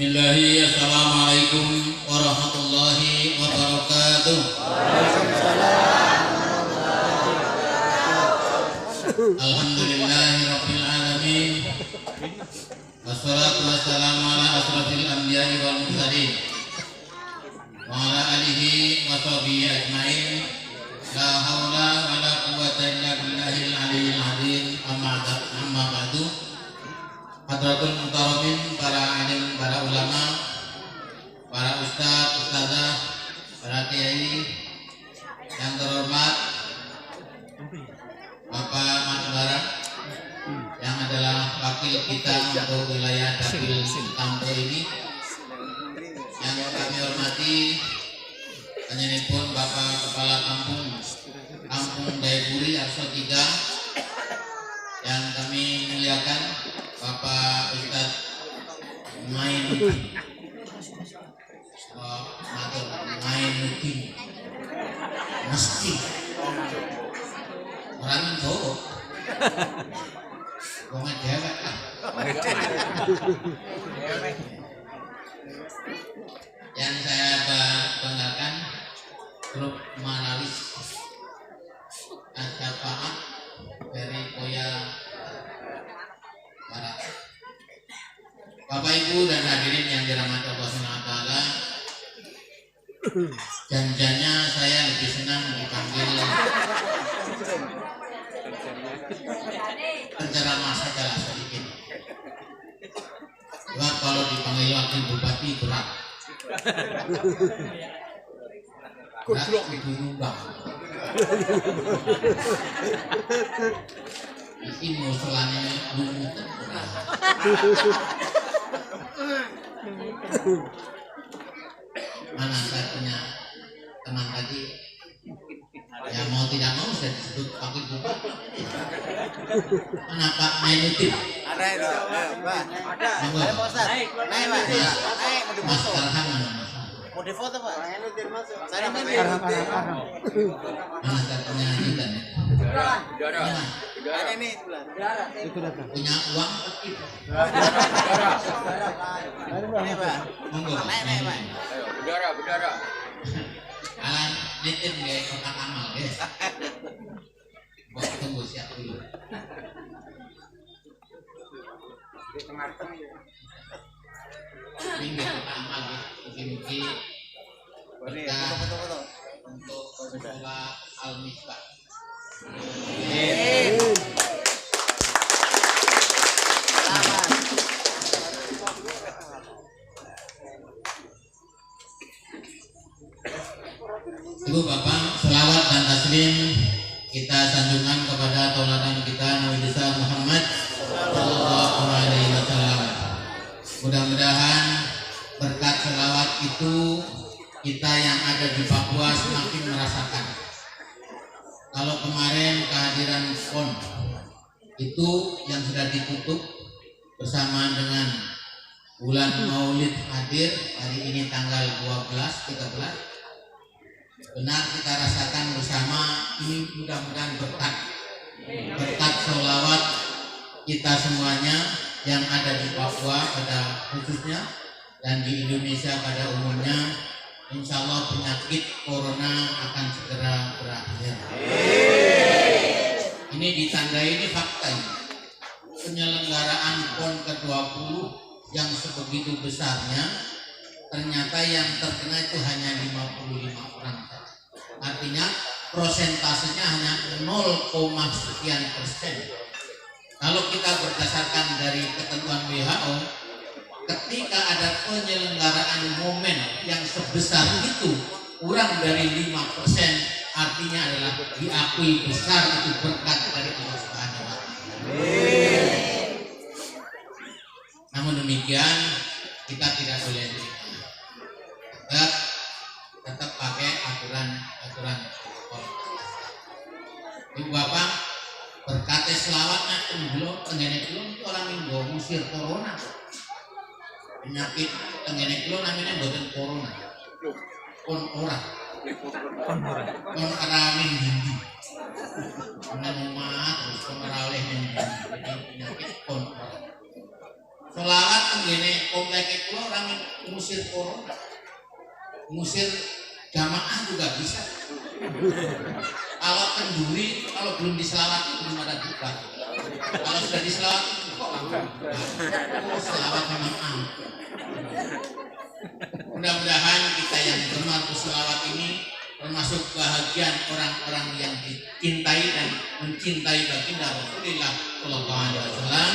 Bismillahirrahmanirrahim. Assalamualaikum warahmatullahi wabarakatuh. Alhamdulillahirabbil alamin. Wassalatu wassalamu ala asrofil anbiya'i wal mursalin wa ala alihi wa sahbihi ajmain. La haula wa la quwwata illa billahil aliyyil azim. Amma ba'du. Hadratul muhtaramin, para alim, para ulama, para ustaz, ustazah, para kiai yang terhormat, Bapak Manubara yang adalah wakil kita untuk wilayah Dapil Tampo ini, yang kami hormati panjenenganipun Bapak Kepala Kampung Daipuri Arso 3, yang kami muliakan Bapak Ustadz Mainuddin mesti orang Jawa ngomong dewek lah. Yang saya banggakan grup Manalis Asyafaat dari Koya Barat. Bapak Ibu dan hadirin yang dirahmati Allah SWT, janjinya saya lebih senang dipanggil penceramah saja sedikit. Sebab kalau dipanggil wakil bupati berat. Berat itu nyumbang. Ini musulannya lumut. Mana saya punya teman tadi, ya mau tidak mau saya disebut wakil bupati. Mana Pak Mainuddin? Ada itu, Pak. Ada. Ada Pak Ustaz. Naik, Pak. Naik, Mas Karham mana? Mau difoto, Pak. Mainuddin masuk. Saya Mana saya punya ajudan ya? Ada nih sebelah. Itu datang. Punya uang? Naik, Pak. Monggo. Naik, Pak. Berdarah. Alan nitip nggak kotak amal guys. Buat tunggu siap dulu. Pinggir kotak amal ya. Mungkin berkah untuk sekolah Al-Misbah. Ibu bapak, selawat dan taslim kita sanjungkan kepada tauladan kita Nabi besar Muhammad Sallallahu Alaihi Wasallam. Mudah-mudahan berkat selawat itu kita yang ada di Papua semakin merasakan. Kalau kemarin kehadiran PON itu yang sudah ditutup bersama dengan bulan Maulid hadir hari ini tanggal 12-13. Benar kita rasakan bersama, ini mudah-mudahan berkat sholawat kita semuanya yang ada di Papua pada khususnya dan di Indonesia pada umumnya, insya Allah penyakit corona akan segera berakhir. Ini ditandai, ini fakta ini. Penyelenggaraan PON ke-20 yang sebegitu besarnya, ternyata yang terkena itu hanya 55 orang saja. Artinya prosentasenya hanya 0, sekian persen. Kalau kita berdasarkan dari ketentuan WHO, ketika ada penyelenggaraan momen yang sebesar itu kurang dari 5%, artinya adalah diakui besar itu berkat dari Allah Subhanahu wa Ta'ala. Namun demikian kita tidak boleh tetap pakai aturan protokol. Ibu bapak berkata selawatnya belum itu orang yang bawa musir corona. Penyakit tenggene kulo namanya bukan corona. Kon orang. Kon arawih hindi. Karena umat terus kon arawih hindi. Jadi penyakit kon orang. Selawat tenggene komplek kula orang ngusir corona. Ngusir jamaah juga bisa. Kalau kenduri, kalau belum diselawati belum ada buka. Kalau sudah diselawati kok langsung. Selawat memang aman. Mudah-mudahan kita yang gemar berselawat ini termasuk bahagian orang-orang yang dicintai dan mencintai baginda Rasulullah Sallallahu Alaihi Wasallam.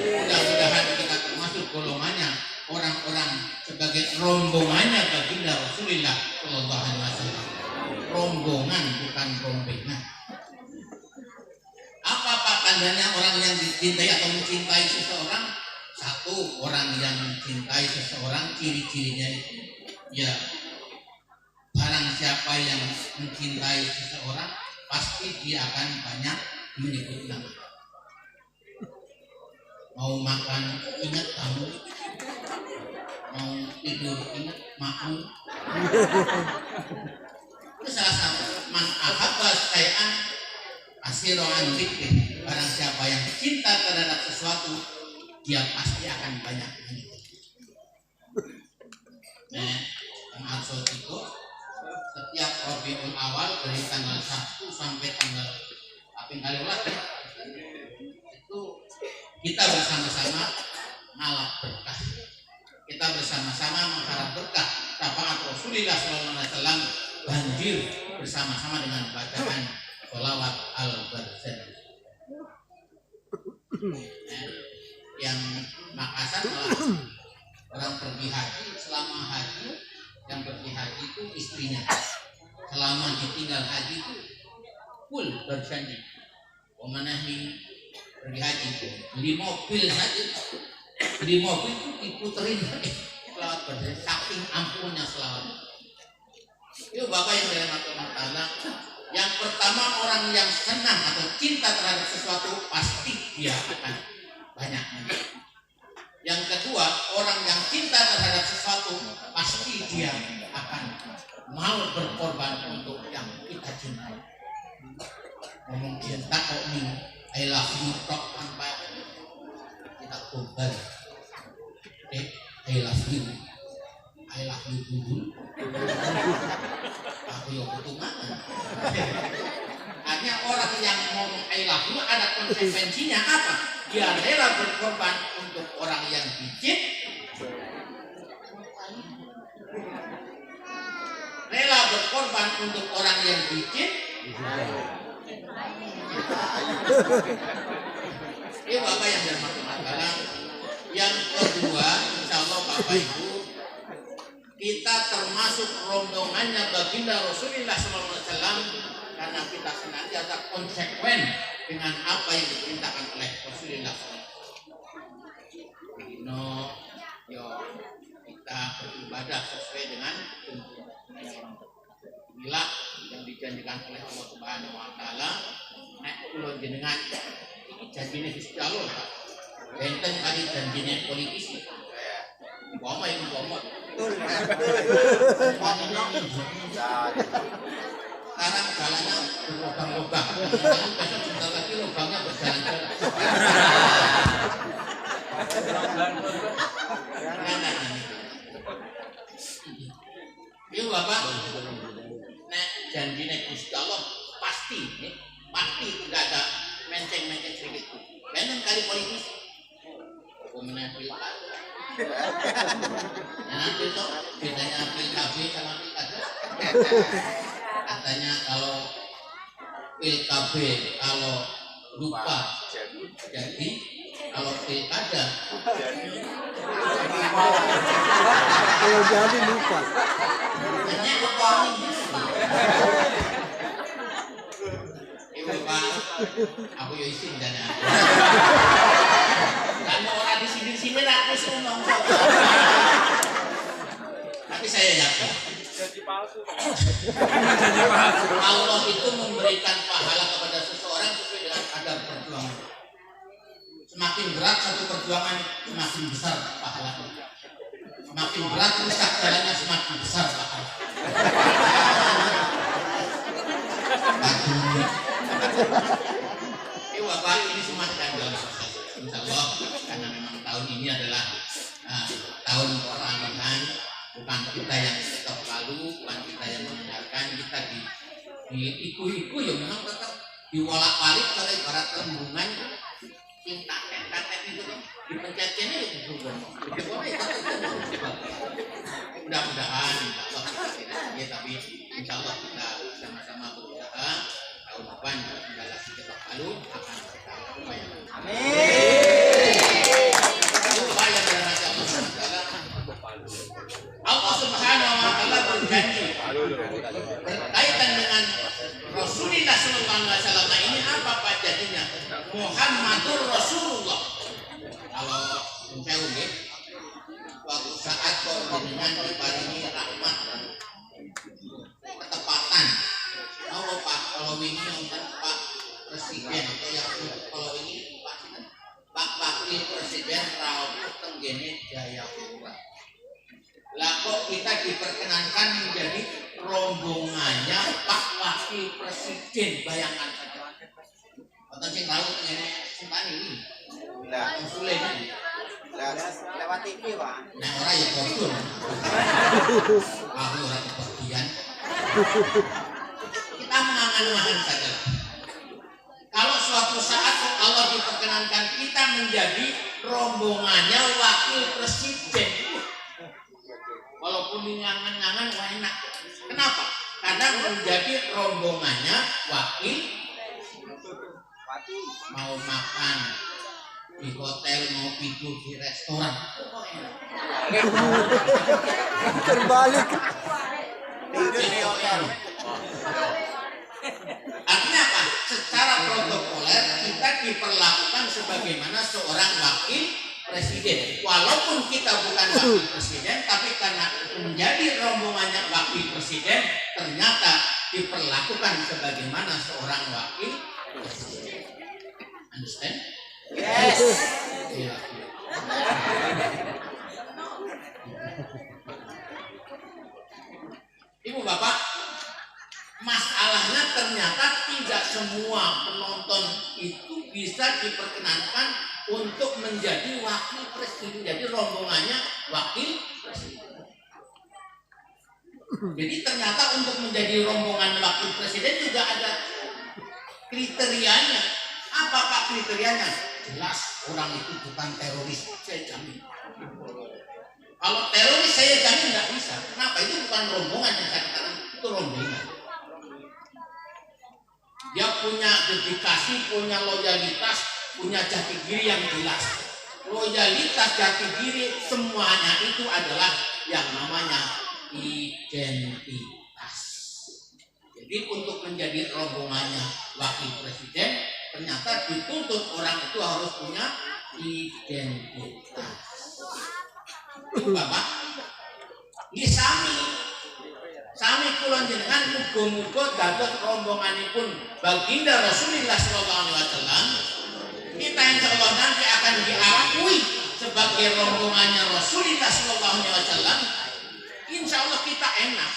Mudah-mudahan kita termasuk golongannya, orang-orang sebagai rombongannya baginda Rasulullah Sallallahu Alaihi Wasallam. Rombongan bukan rombengan. Apa tandanya orang yang dicintai atau mencintai seseorang? Satu, orang yang mencintai seseorang ciri-cirinya itu ya, barang siapa yang mencintai seseorang pasti dia akan banyak menyebut nama. Mau makan ingat kamu, mau tidur ingat makmu. Itu salah satu man ahabba syai'an asiru an dzikri. Barang siapa yang cinta terhadap sesuatu, dia pasti akan banyak menyebut. Nah, maksud itu setiap Rabiul Awal dari tanggal 1 sampai tanggal kaping kali ulas ya, itu kita bersama-sama ngalap berkah. Kita bersama-sama mengharap berkah. Syafaat Rasulullah Sallallahu Alaihi Wasallam banjir bersama-sama dengan bacaan sholawat al-barzan. Yang Makassar orang pergi haji, selama haji yang pergi haji itu istrinya selama ditinggal haji itu full berjanji memenuhi pergi haji itu beli mobil saja, beli mobil itu diputerin selawat berjanji saking ampunnya selawat. Itu Bapak yang dirahmati Allah Ta'ala, yang pertama orang yang senang atau cinta terhadap sesuatu pasti dia akan banyak. Yang kedua, orang yang cinta terhadap sesuatu pasti dia akan mau berkorban untuk yang kita cintai. Ngomong cinta kok nih, I love you tok tanpa kita korban. I love you dulu. Aku yang ketungan. Hanya orang yang ngomong I love you ada konsekuensinya apa? Dia rela berkorban untuk orang yang dicit, rela berkorban untuk orang yang dicit. Ini Bapak yang dirahmati Allah. Yang kedua, insya Allah Bapak Ibu, kita termasuk rombongannya baginda Rasulullah SAW karena kita senantiasa konsekuen dengan apa yang diperintahkan oleh Rasulullah SAW. Kita beribadah sesuai dengan inilah yang dijanjikan oleh Allah Subhanahu Wa Taala. Nek kula jenengan iki janjine Gusti Allah, Pak. Enten kali janjine politisi. Umpama yang umpama. Sekarang jalannya berlubang-lubang. Besok sebentar lagi lubangnya berjalan-jalan. Iya Bapak. Nek janjine Gusti Allah pasti tidak ada menceng-menceng sedikit. Enten kali politisi. Pemenang pilkada. Nanti tuh bedanya pilkada sama pilkada. Katanya kalau pilkada kalau lupa jadi, kalau pilkada kalau jadi lupa. Hanya kepala. Ibu Pak, aku yo isin dana. Kamu orang di sini aku seneng. Tapi saya yakin jadi palsu. Allah itu memberikan pahala kepada seseorang sesuai dengan kadar perjuangan. Semakin berat satu perjuangan, semakin besar pahalanya. Semakin berat rusak jalannya, semakin besar pahala. Bapak ini semacam dalam proses. Insya Allah karena memang tahun ini adalah tahun peralihan, bukan kita yang ketok palu, bukan kita yang mendengarkan, kita di iku ya memang tetap diwalak-walik kalau ibarat rembungan tinta-tinta itu dipencetnya ya berubah. Mudah-mudahan insya Allah kita tidak ya, tapi insya Allah kita sama-sama berusaha tahun depan kita lagi ketok palu akan kita upayakan. Upaya dari Allah Subhanahu wa taala berjanji berkaitan dengan Rasulullah sallallahu alaihi wasallam ini apa Pak jadinya? Muhammadur Rasulullah. Kalau saya nggih waktu saat dengan diparingi rahmat ketepatan. Mau Pak kalau ini nonton Pak Presiden atau yang kalau ini Pak Wakil Presiden rawuh tenggene Jayapura. Lah kok kita diperkenankan menjadi rombongannya Pak Wakil Presiden, bayangkan saja. Atau sing rawuh tenggene Sultan ini. Lah usulnya ini. Lah lewat TV, Pak. Nah ora ya kotor. Aku ora kebagian. Kita mengangan-angan saja. Kalau suatu saat Allah diperkenankan kita menjadi rombongannya wakil presiden, walaupun ngangan-ngangan wah enak. Kenapa? Karena menjadi rombongannya wakil, mau makan di hotel, mau tidur di restoran, terbalik tidur di hotel. Artinya apa? Secara protokoler kita diperlakukan sebagaimana seorang wakil presiden. Walaupun kita bukan wakil presiden, tapi karena menjadi rombongannya wakil presiden, ternyata diperlakukan sebagaimana seorang wakil presiden. Understand? Yes. Ya. Ibu bapak, masalahnya ternyata tidak semua penonton itu bisa diperkenankan untuk menjadi wakil presiden, jadi rombongannya wakil presiden. Jadi ternyata untuk menjadi rombongan wakil presiden juga ada kriterianya. Apa Pak kriterianya? Jelas orang itu bukan teroris, saya jamin. Kalau teroris saya jamin nggak bisa. Kenapa? Itu bukan rombongan yang saya katakan, itu rombongan. Dia punya dedikasi, punya loyalitas, punya jati diri yang jelas. Loyalitas, jati diri, semuanya itu adalah yang namanya identitas. Jadi untuk menjadi rombongannya wakil presiden, ternyata dituntut orang itu harus punya identitas. Itu Bapak, ini sami kula jenengan muga-muga dados rombonganipun baginda Rasulullah sallallahu alaihi wasallam. Kita insyaallah nanti akan diakui sebagai rombongannya Rasulullah sallallahu alaihi wasallam. Insyaallah kita enak.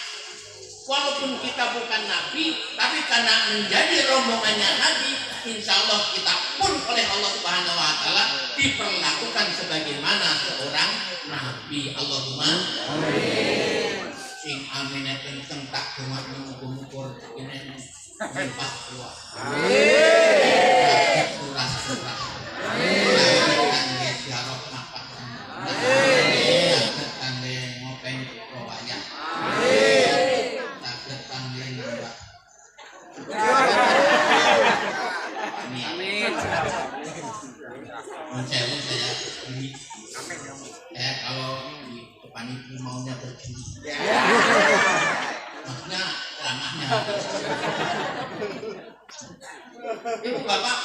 Walaupun kita bukan nabi, tapi karena menjadi rombongannya nabi, insyaallah kita pun oleh Allah Subhanahu wa taala diperlakukan sebagaimana seorang nabi. Allahumma amin. Sing amine kenceng tak cuma mukur-mukur ini lipat keluar. Amin. Surah-surah. Amin. Kangge siarok nafas. Amin. Kangge ngopeng robaya. Amin. Saged kangge nambah. Amin. Mencewu saya ini. Kalau di depan itu maunya begini. Maksudnya ramahnya. Ibu bapak,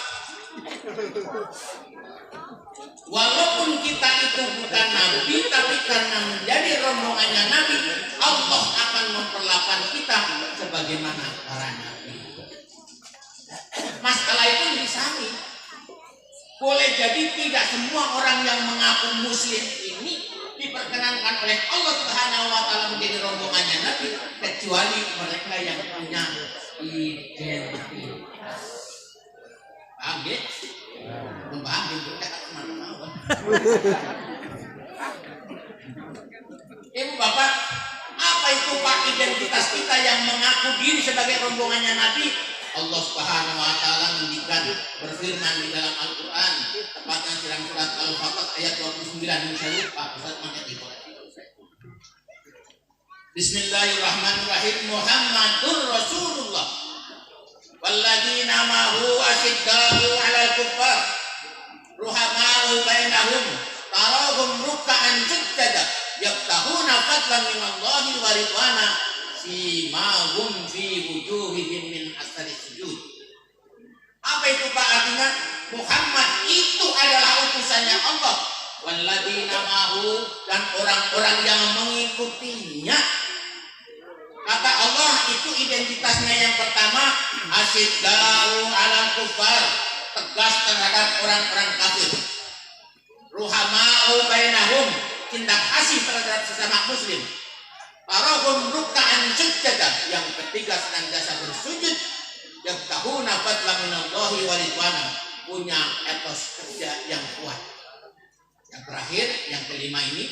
walaupun kita itu bukan nabi, tapi karena menjadi rombongannya nabi, Allah akan memperlakukan kita sebagaimana para nabi. Masalah itu disami. Boleh jadi tidak semua orang yang mengaku muslim ini diperkenankan oleh Allah Subhanahu wa taala menjadi rombongannya nabi, kecuali mereka yang punya identitas. Paham ya? Belum paham, belum kata kemana-mana. Ibu bapak, apa itu Pak identitas kita yang mengaku diri sebagai rombongannya Nabi? Allah Subhanahu wa taala mendikan berfirman di dalam Al-Qur'an, tepatnya dalam surat Al-Fatah ayat 29. Saya lupa Ustaz mana itu. Bismillahirrahmanirrahim. Muhammadur Rasulullah walladzina ma'ahu asyidda'u 'alal kuffar ruhama'u bainahum tarahum ruk'an sujada yabtahuna fadlan minallahi wa ridwana simahum fi wujuhihim min asari sujud. Apa itu Pak artinya? Muhammad itu adalah utusannya Allah, walladzina ma'ahu, dan orang-orang yang mengikutinya. Kata Allah itu identitasnya yang pertama, asyidda'u 'alal kuffar, tegas terhadap orang-orang kafir. Ruhama'u bainahum, cinta kasih terhadap sesama muslim. Tarahum ruk'an sujada, yang ketiga senantiasa bersujud. Yabtahuna fadlan minallahi wa ridwana, punya etos kerja yang kuat. Yang terakhir, yang kelima ini,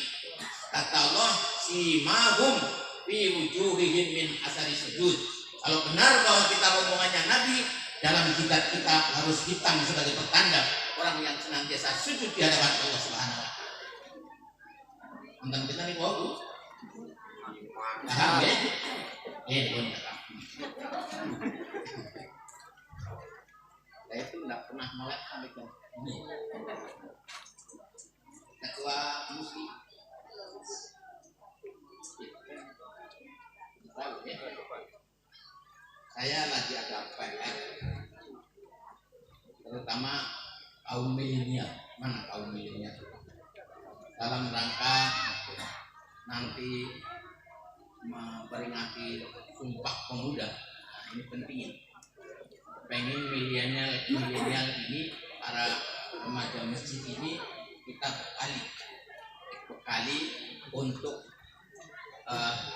kata Allah, simahum fi wujuhihim min asari sujud. Kalau benar bahwa kita rombongannya Nabi, dalam jidat kita harus hitam sebagai pertanda orang yang senantiasa sujud di hadapan Allah Subhanahu wa taala. Tentang kita nih Bu. Paham ya? Benar. Saya itu tidak pernah melek sampai ke ini. Ketua muslim. Saya lagi ada PR, terutama kaum milenial. Mana kaum milenial? Dalam rangka nanti memperingati Sumpah Pemuda. Nah, ini penting. Pengen milenial ini, para remaja masjid ini kita bekali untuk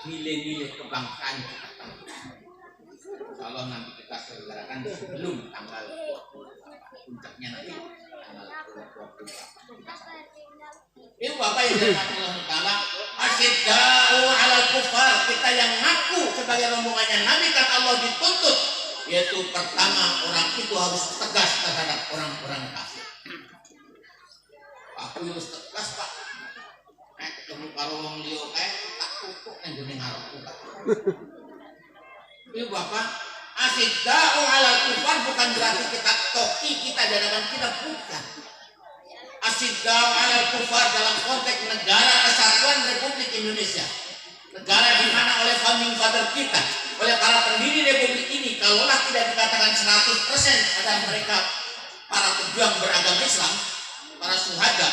nilai-nilai kebangsaan kita. Kalau nanti kita selenggarakan sebelum tanggal 28, puncaknya nanti tanggal 28. Ibu Bapak yang dirahmati Allah Taala, asyidda'u 'alal kuffar, kita yang ngaku sebagai rombongannya Nabi, kata Allah dituntut, yaitu pertama orang itu harus tegas terhadap orang-orang kafir. Aku harus tegas Pak. Ketemu karo wong liya kae tak pupuk nang gone ngarepku Pak. Ibu Bapak, asyidda'u 'alal kuffar bukan berarti kita toki kita di hadapan kita, bukan. Asyidda'u 'alal kuffar dalam konteks negara kesatuan Republik Indonesia, negara di mana oleh founding father kita, oleh para pendiri Republik ini, kalaulah tidak dikatakan 100% ada mereka para pejuang beragama Islam, para syuhada.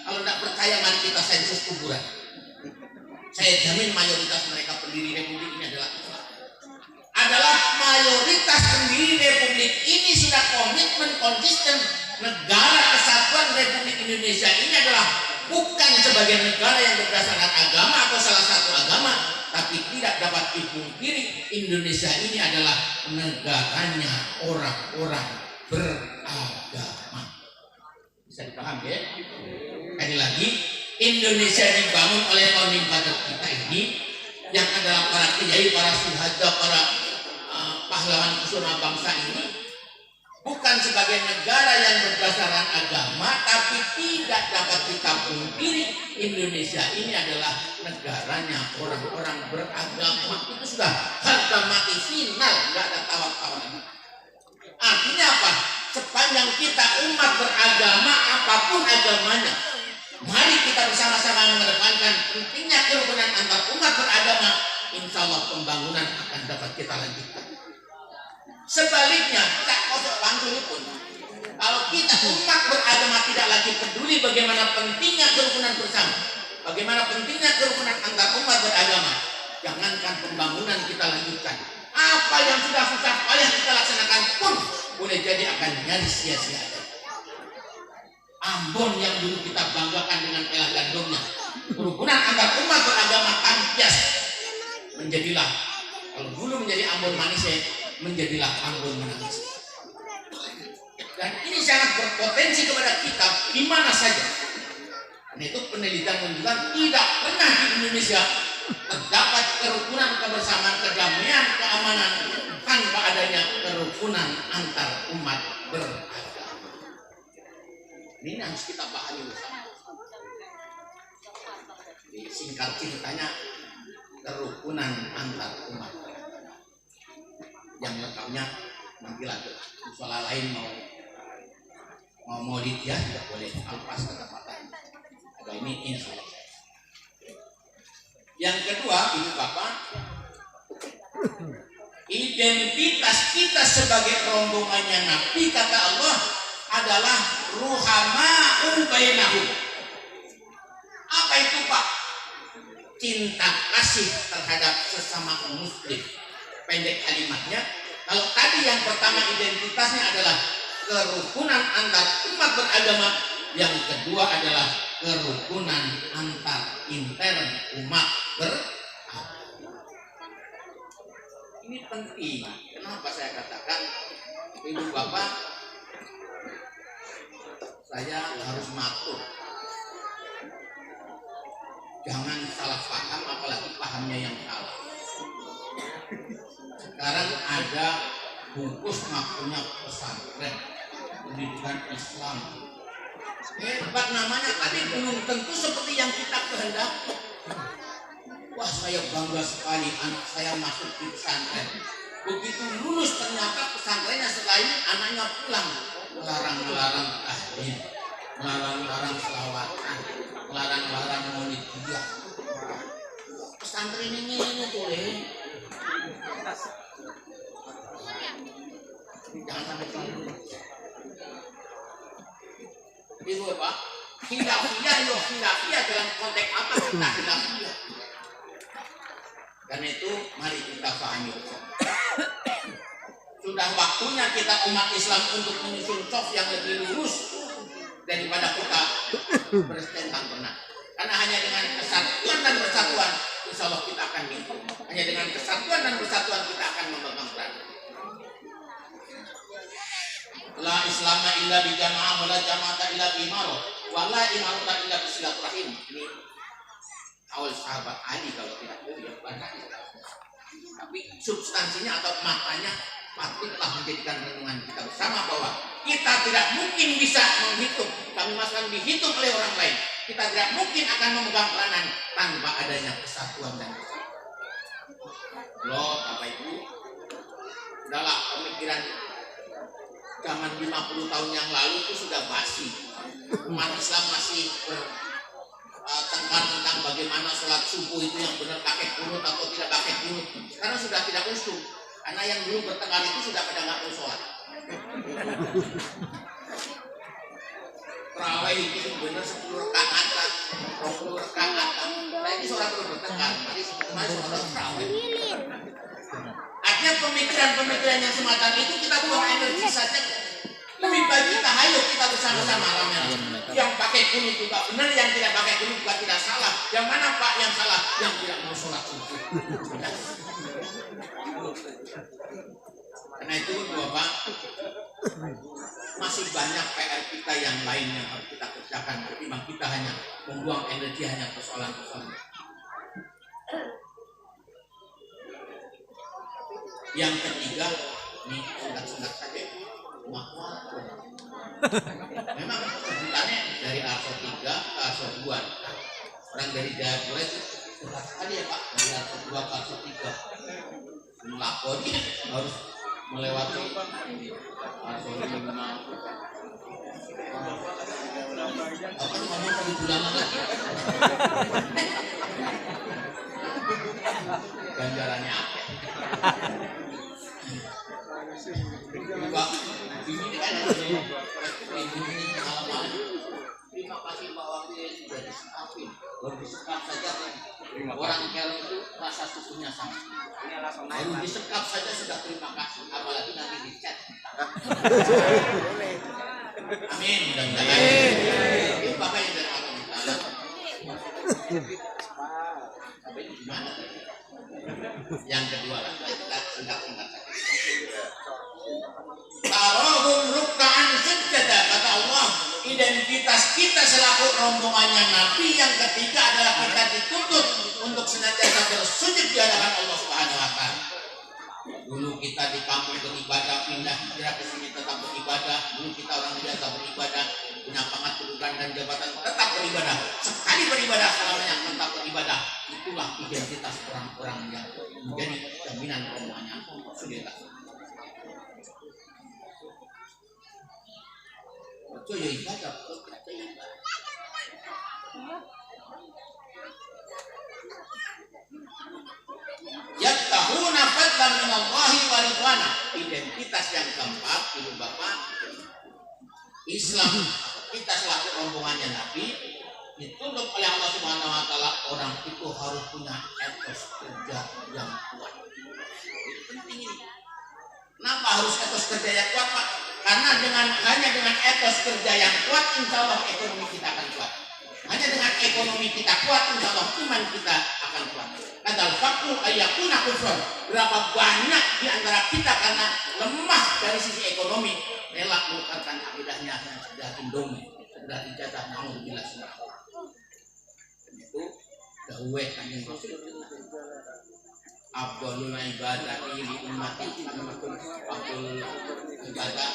Kalau tidak percaya mari kita sensus kuburan. Saya jamin mayoritas mereka pendiri Republik ini adalah mayoritas pendiri Republik ini sudah komitmen konsisten. Negara kesatuan Republik Indonesia ini adalah bukan sebagai negara yang berdasarkan agama atau salah satu agama, tapi tidak dapat dipungkiri Indonesia ini adalah negaranya orang-orang beragama. Bisa dipahami ya? Sekali lagi, Indonesia dibangun oleh founding father kita ini, yang adalah para kiai, para syuhada, para pahlawan pesona bangsa ini, bukan sebagai negara yang berdasarkan agama, tapi tidak dapat kita pungkiri Indonesia ini adalah negaranya orang-orang beragama. Itu sudah harga mati final, nggak ada tawar-tawaran. Artinya apa? Sepanjang kita umat beragama apapun agamanya, mari kita bersama-sama mengedepankan pentingnya kerukunan antar umat beragama. Insya Allah pembangunan akan dapat kita lanjutkan. Sebaliknya, tak kosong langsung pun, kalau kita umat beragama tidak lagi peduli bagaimana pentingnya kerukunan bersama, bagaimana pentingnya kerukunan antar umat beragama, jangankan pembangunan kita lanjutkan, apa yang sudah susah payah kita laksanakan pun boleh jadi akan nyaris sia-sia. Ambon yang dulu kita banggakan dengan pelah gandumnya, kerukunan antar umat beragama tampias, menjadilah, kalau dulu menjadi Ambon manis, menjadilah Ambon menangis. Dan ini sangat berpotensi kepada kita di mana saja. Karena itu penelitian menunjukkan tidak pernah di Indonesia terdapat kerukunan, kebersamaan, kedamaian, keamanan tanpa adanya kerukunan antar umat beragama. Ini harus kita pahami bersama. Singkat ceritanya, kerukunan antar umat beragama. Yang lengkapnya nanti lagi. Soal lain mau Maulid ya tidak boleh lepas ketepatan. Ada ini insya Allah. Yang kedua, Ibu Bapak, identitas kita sebagai rombongannya Nabi kata Allah adalah ruhama'u bainahum. Apa itu Pak? Cinta kasih terhadap sesama muslim. Pendek kalimatnya, kalau tadi yang pertama identitasnya adalah kerukunan antar umat beragama, yang kedua adalah kerukunan antar intern umat beragama. Ini penting. Kenapa saya katakan, Ibu Bapak, saya harus matur. Jangan salah paham, apalagi pahamnya yang salah. Sekarang ada bungkus ngakunya pesantren pendidikan Islam. Hebat namanya, tapi belum tentu seperti yang kita kehendaki. Wah, saya bangga sekali anak saya masuk di pesantren. Begitu lulus ternyata pesantrennya selain anaknya pulang melarang-larang tahlil, melarang-larang selawatan, melarang-larang maulid dia. Pesantren ini boleh. Jangan sampai keliru. Ibu Bapak, khilafiyah dalam konteks apa kita khilafiyah? Karena itu mari kita pahami. Sudah waktunya kita umat Islam untuk menyusun saf yang lebih lurus daripada kita bertentang pernah. Karena hanya dengan kesatuan dan persatuan, insya Allah kita akan hidup. Hanya dengan kesatuan dan persatuan kita akan memegang peran. La islama illa bi jamaah wa la jama'ata illa bi imarah wa la imarata illa bi silaturahim. Ini awal sahabat Ali kalau tidak boleh banyak. Tapi substansinya atau maknanya patutlah menjadikan renungan kita bersama bahwa kita tidak mungkin bisa menghitung, kami masih dihitung oleh orang lain. Kita tidak mungkin akan memegang peranan tanpa adanya kesatuan dan kesatuan. Loh, Bapak Ibu, dalam pemikiran zaman 50 tahun yang lalu itu sudah basi. Umat Islam masih bertengkar tentang bagaimana sholat subuh itu yang benar pakai kunut atau tidak pakai kunut. Sekarang sudah tidak usum, karena yang dulu bertengkar itu sudah pada nggak mau sholat. Terawih itu benar 10 rakaat, 20 rakaat. Nah ini sholat terus bertengkar. Mari sholat terawih. Artinya pemikiran-pemikiran yang semacam itu kita buang energi saja. Lebih baik kita hayo kita bersama-sama ramai. Yang pakai kunut juga benar, yang tidak pakai kunut juga tidak salah. Yang mana Pak yang salah? Yang tidak mau sholat subuh. Karena itu Bapak, masih banyak PR kita yang lain yang harus kita kerjakan. Ketimbang kita hanya membuang energi hanya persoalan-persoalan. Yang ketiga, ini singkat-singkat saja. Memang sebutannya dari Arso 3 ke Arso 2. Orang dari Jayapura itu berat sekali ya Pak. Dari Arso 2 ke Arso 3 melakoni harus melewati Arso 5. Apa itu ngomong tadi bulan lagi? Ganjarannya apa? Pak, ini kan terima kasih Pak Wakil sudah disekapin. Baru disekap saja orang Kero itu rasa syukurnya sama. Baru disekap saja sudah terima kasih, apalagi nanti dicat. Amin, mudah-mudahan. Ini Bapak yang dari Allah Taala. Tapi ini gimana? Yang kedua lah, kita singkat-singkat saja. Tarahum ruk'an sujada, kata Allah, identitas kita selaku rombongan rombongannya Nabi. Yang ketiga adalah kita dituntut untuk senantiasa bersujud di hadapan Allah Subhanahu wa taala. Dulu kita di kampung beribadah, pindah hijrah ke sini tetap beribadah. Dulu kita orang biasa beribadah, punya pangkat kedudukan dan jabatan tetap beribadah. Sekali beribadah selamanya tetap beribadah. Itulah identitas orang-orang yang menjadi jaminan rombongannya. Sudah. Percaya ibadah, percaya ibadah. Yattahuna fadlan minallahi wa ridwana. Identitas yang keempat Ibu Bapak, Islam kita selaku rombongannya Nabi dituntut oleh Allah Subhanahu wa taala, orang itu harus punya etos kerja yang kuat. Itu penting ini. Kenapa harus etos kerja yang kuat, Pak? Karena hanya dengan etos kerja yang kuat, insya Allah ekonomi kita akan kuat. Hanya dengan ekonomi kita kuat, insya Allah iman kita akan kuat. Kadal fakru ayyakuna kufran. Berapa banyak di antara kita karena lemah dari sisi ekonomi rela menukarkan akidahnya yang sudah indomie, sudah dijajah, namun bila semua. Itu dawuh Kanjeng Rasul. Abdul ibadah li ummati anmatul abdul ibadah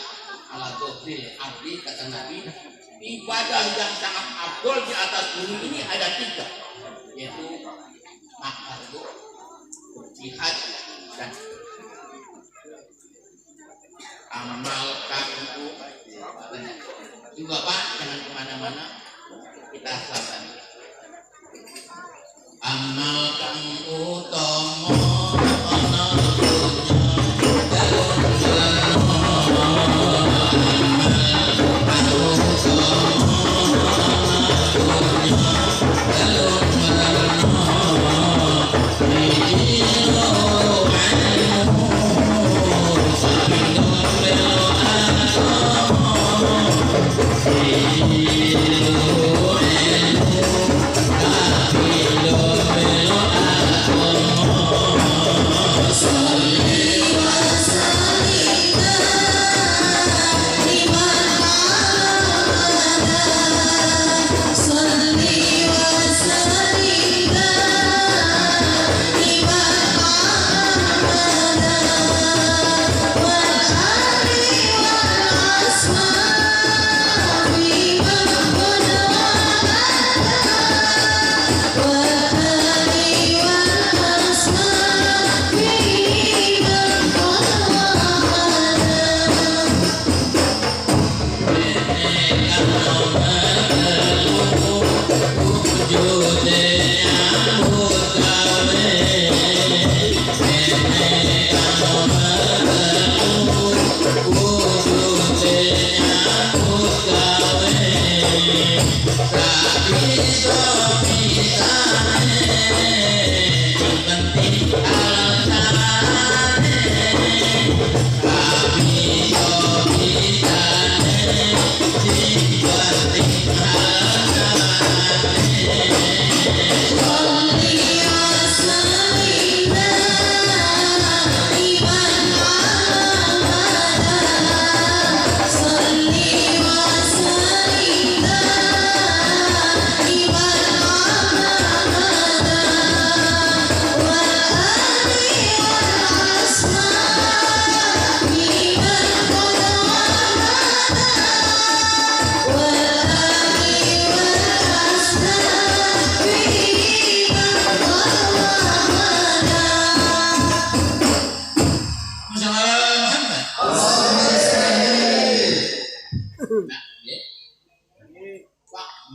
ala dobril abdi, kata Nabi. Ibadah yang sangat abdul di atas bumi ini ada 3, yaitu makar, jihad, dan amal kaku. Juga Pak, jangan kemana-mana, kita selesai. Amal kamu utama ana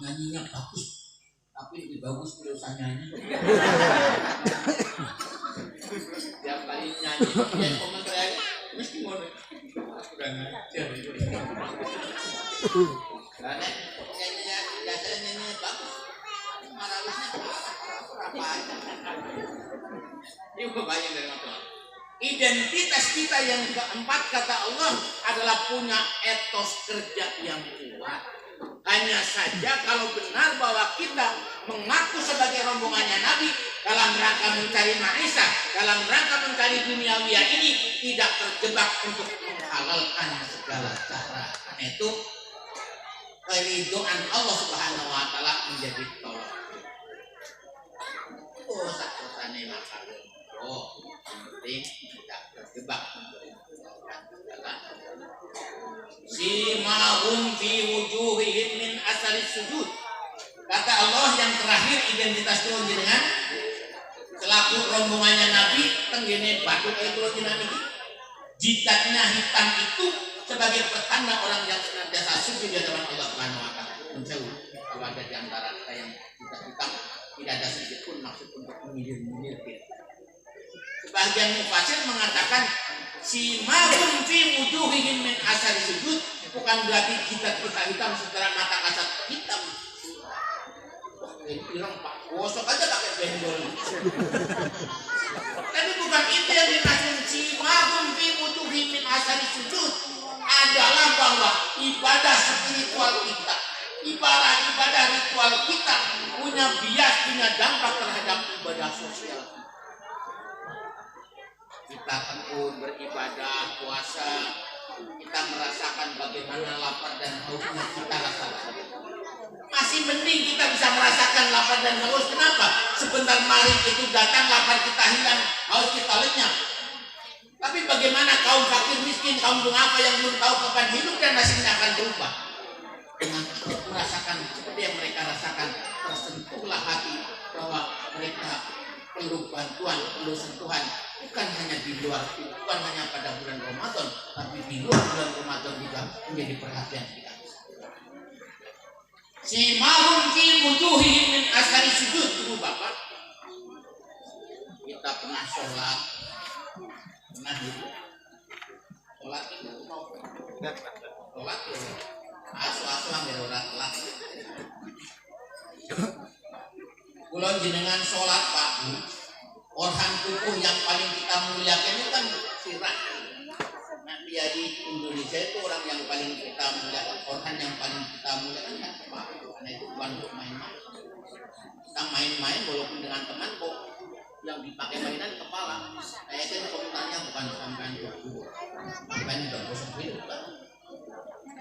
nyanyinya bagus, tapi lebih bagus kalau saya nyanyi. Tiap kali nyanyi, dia komentar aja, mesti mau kurang ajar. Karena nyanyinya, dasarnya nyanyinya bagus, marahnya apa aja. Ini banyak dari Allah. Identitas kita yang keempat kata Allah adalah punya etos kerja yang kuat. Hanya saja kalau benar bahwa kita mengaku sebagai rombongannya Nabi dalam rangka mencari maisha, dalam rangka mencari duniawiya ini tidak terjebak untuk menghalalkan segala cara. Karena itu keridhaan Allah Subhanahu wa taala menjadi tolak. Oh, sakjane makan. Oh, yang penting tidak terjebak jalan. Simahum fi wujuhihim min asari sujud. Kata Allah yang terakhir identitas turun jenengan selaku rombongannya Nabi tenggene batu kayak turun jenengan ini. Jidatnya hitam itu sebagai pertanda orang yang senantiasa sujud di hadapan Allah Subhanahu wa taala. Menjauh kalau ada di antara kita yang jidat hitam tidak ada sedikit pun maksud untuk menyilir-nyilir. Sebagian mufasir mengatakan simahum fi wujuhihim min asari sujud bukan berarti jidat kita hitam secara mata kasat hitam. Bilang Pak, gosok aja pakai benjol. Tapi bukan itu yang dimaksud simahum fi wujuhihim min asari sujud adalah bahwa ibadah spiritual kita, ibadah ritual kita punya bias, punya dampak terhadap ibadah sosial. Kita tekun beribadah, puasa, kita merasakan bagaimana lapar dan hausnya kita rasakan. Masih mending kita bisa merasakan lapar dan haus. Kenapa? Sebentar mari itu datang, lapar kita hilang, haus kita lenyap. Tapi bagaimana kaum fakir miskin, kaum duafa yang belum tahu kapan hidup dan nasibnya akan berubah? Dengan merasakan seperti yang mereka rasakan, tersentuhlah hati bahwa mereka perlu bantuan, perlu sentuhan, bukan hanya di luar, bukan hanya pada bulan Ramadan, tapi di luar bulan Ramadan juga menjadi perhatian kita. Simahum fi wujuhihim min asari sujud. Ibu bapak, kita pernah sholat, pernah dulu sholat itu mau sholat ya asu-asuan ya orang telat. Kulon jenengan sholat Pak, organ tubuh yang paling kita muliakan itu kan sirah. Nah dia di Indonesia itu orang yang paling kita muliakan, organ yang paling kita muliakan kan kepala. Karena itu bukan untuk main-main. Kita main-main walaupun dengan teman kok yang dipakai mainan kepala. Kayaknya komentarnya bukan sampai tubuh, sampai udah gosok hidup kan.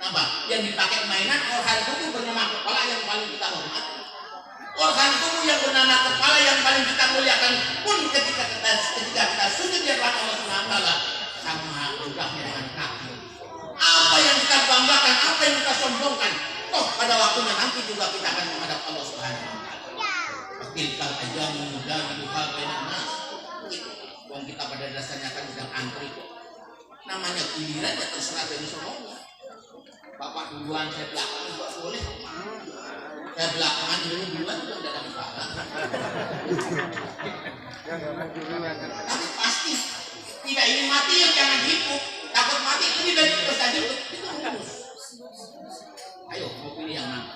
Kenapa? Yang dipakai mainan organ tubuh bernama kepala yang paling kita hormati. Organ tubuh yang bernama kepala yang paling kita muliakan pun ketika kita sujud di hadapan Allah Subhanahu wa taala sama mudahnya dengan kaki. Apa yang kita banggakan, apa yang kita sombongkan, toh pada waktunya nanti juga kita akan menghadap Allah Subhanahu wa taala. Tilkal ayyamu nudawiluha bainan nas. Wong kita pada dasarnya kan sedang antri kok. Namanya giliran ya terserah dari sononya. Bapak duluan, saya belakangan juga boleh. Saya belakangan duluan itu tidak ada masalah. Tapi pasti tidak ingin mati yang jangan hidup. Takut mati lebih dari itu saja hidup. Itu harus. Ayo mau pilih yang mana?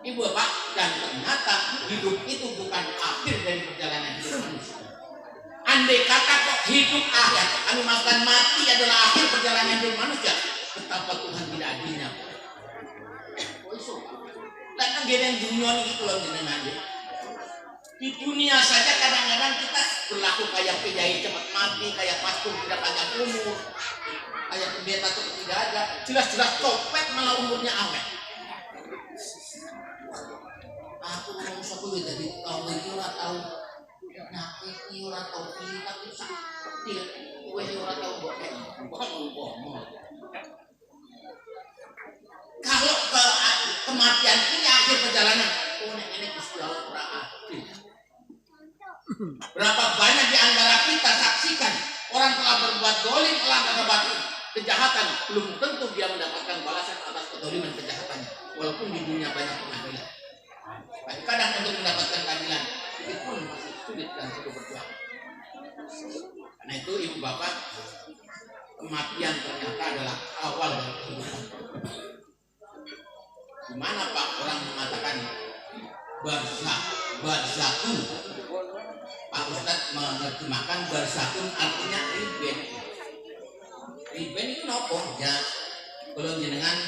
Ibu bapak, dan ternyata hidup itu bukan akhir dari perjalanan hidup manusia. Andai kata kok hidup akhir, kami maksudkan mati adalah akhir perjalanan hidup manusia, betapa Tuhan tidak adilnya. Dan geden dunia ini itu loh jenengan. Di dunia saja kadang-kadang kita berlaku kayak penjahit cepat mati, kayak pastor tidak panjang umur, kayak pendeta itu tidak ada. Jelas-jelas copet malah umurnya awet. Aku ngomong satu jadi tahu itu orang tahu nyakit itu orang tahu kita itu sakit, gue orang tahu bokeh, ngomong. Kalau kematian ini akhir perjalanan, oh ini Gusti Allah kurang adil. Berapa banyak di antara kita saksikan orang telah berbuat dolim, telah berbuat kejahatan, belum tentu dia mendapatkan balasan atas kedoliman kejahatannya, walaupun di dunia banyak pengadilan. Kadang untuk mendapatkan keadilan itu pun masih sulit dan perlu berjuang. Karena itu ibu bapak, kematian ternyata adalah awal dari kehidupan. Di mana Pak orang mengatakan barzakun? Pak Ustadz menerjemahkan barzakun artinya riben. Riben itu nopo ya? Kalau jenengan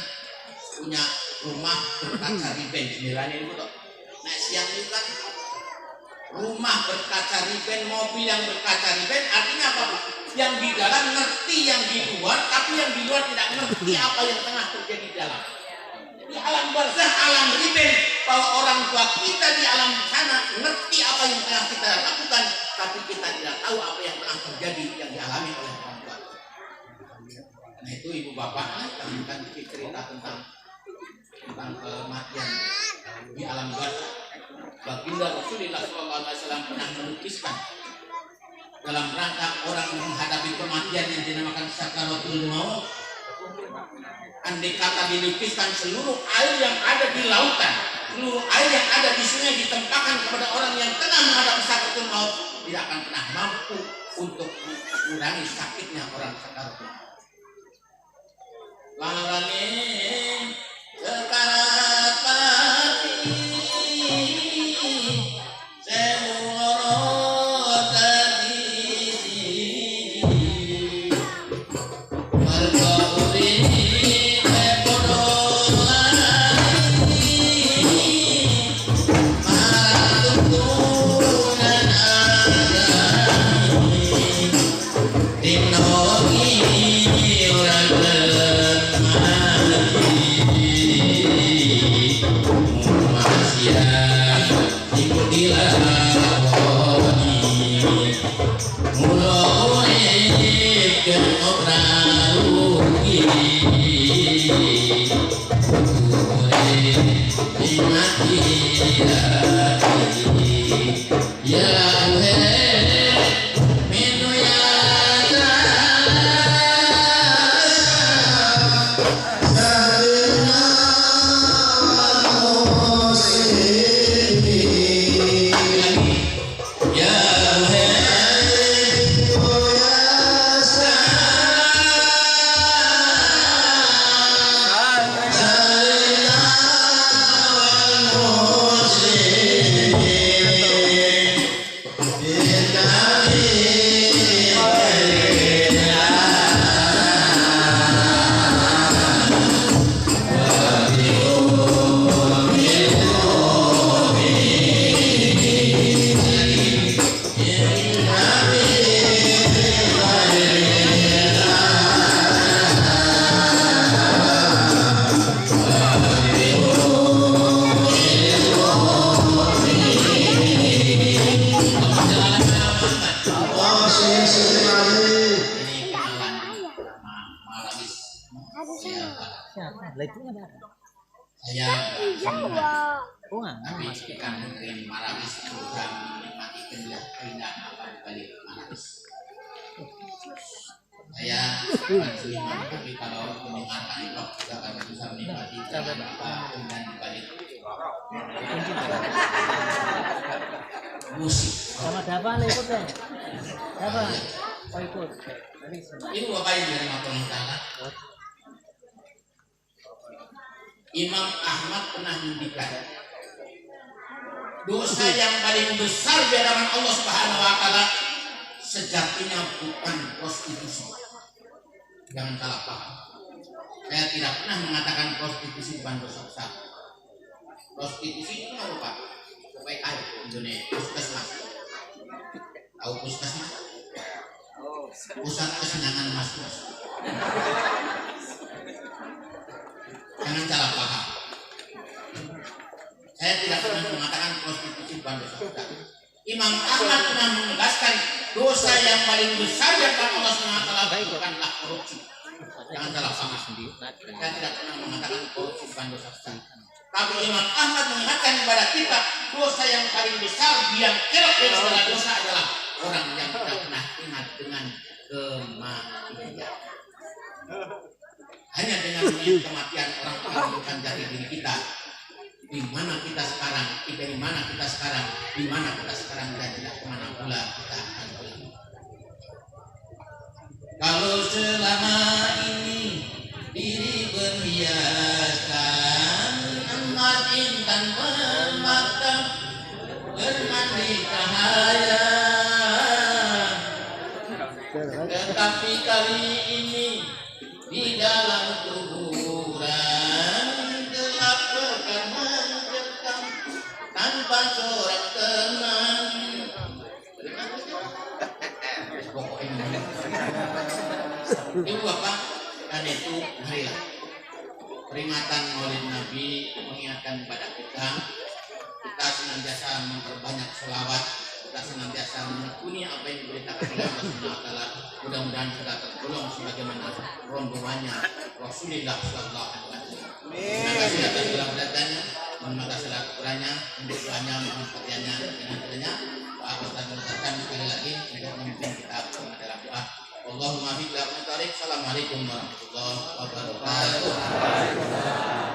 punya rumah berkaca riben, jenengan itu toh. Nah siang itu kan rumah berkaca riben, mobil yang berkaca riben, artinya apa Pak? Yang di dalam ngerti yang di luar, tapi yang di luar tidak ngerti apa yang tengah terjadi di dalam. di alam barzah, alam riben, bahwa orang tua kita di alam sana ngerti apa yang telah kita lakukan, tapi kita tidak tahu apa yang telah terjadi yang dialami oleh orang tua. Nah itu ibu bapak kan cerita tentang kematian di alam barzah. Baginda Rasulullah SAW pernah melukiskan dalam rangka orang menghadapi kematian yang dinamakan sakaratul maut. Andai kata dilukiskan seluruh air yang ada di lautan, seluruh air yang ada di sungai ditempatkan kepada orang yang tengah menghadapi sakaratul maut, tidak akan pernah mampu untuk mengurangi sakitnya orang sakaratul maut. Lalane sekarat pati memastikan dengan Marabis juga menikmati keindahan alam balik Marabis. Saya Seliman, tapi kalau mendengar Anipok juga akan bisa menikmati keindahan balik musik. Sama Dava ikut deh. Dava, oh ikut. Ini bapak yang dari Makonin Tanah. Imam Ahmad pernah mendikan dosa yang paling besar di hadapan Allah Subhanahu wa taala sejatinya bukan prostitusi. Jangan salah paham. Saya tidak pernah mengatakan prostitusi bukan dosa besar. Prostitusi itu apa? PKI Indonesia, puskesmas. Tahu puskesmas? Pusat kesenangan mas-mas. Jangan salah paham. Saya tidak pernah mengatakan prostitusi bukan dosa besar. Imam Ahmad pernah menegaskan dosa yang paling besar yang Allah SWT bukanlah korupsi. Jangan salah paham. Saya tidak pernah mengatakan korupsi bukan dosa besar. Tapi Imam Ahmad mengingatkan kepada kita dosa yang paling besar yang kerap dari segala dosa adalah orang yang tidak pernah ingat dengan kematian. Hanya dengan mengingat kematian orang akan bukan jati diri kita. Di mana kita sekarang, di mana kita sekarang, di mana kita sekarang dan tidak kemana pula kita akan pergi. Kalau selama ini diri berhiaskan emas intan permata bermandi cahaya, tetapi kali ini di dalam kuburan gelap pekan mencekam tanpa seorang teman. Ibu bapak dan itu marilah peringatan Maulid Nabi mengingatkan kepada kita senantiasa memperbanyak selawat, kita senantiasa menekuni apa yang diberitakan oleh Allah Subhanahu wa taala. Mudah-mudahan kita tergolong sebagaimana rombongannya Rasulullah sallallahu alaihi wasallam. Terima kasih atas segala perhatiannya, mohon maaf atas segala kekurangannya, untuk doanya, mohon perhatiannya dengan kiranya Pak Ustaz mengucapkan sekali lagi mereka memimpin kita dalam doa. Allahumma billahi min tarik. Assalamualaikum warahmatullahi wabarakatuh.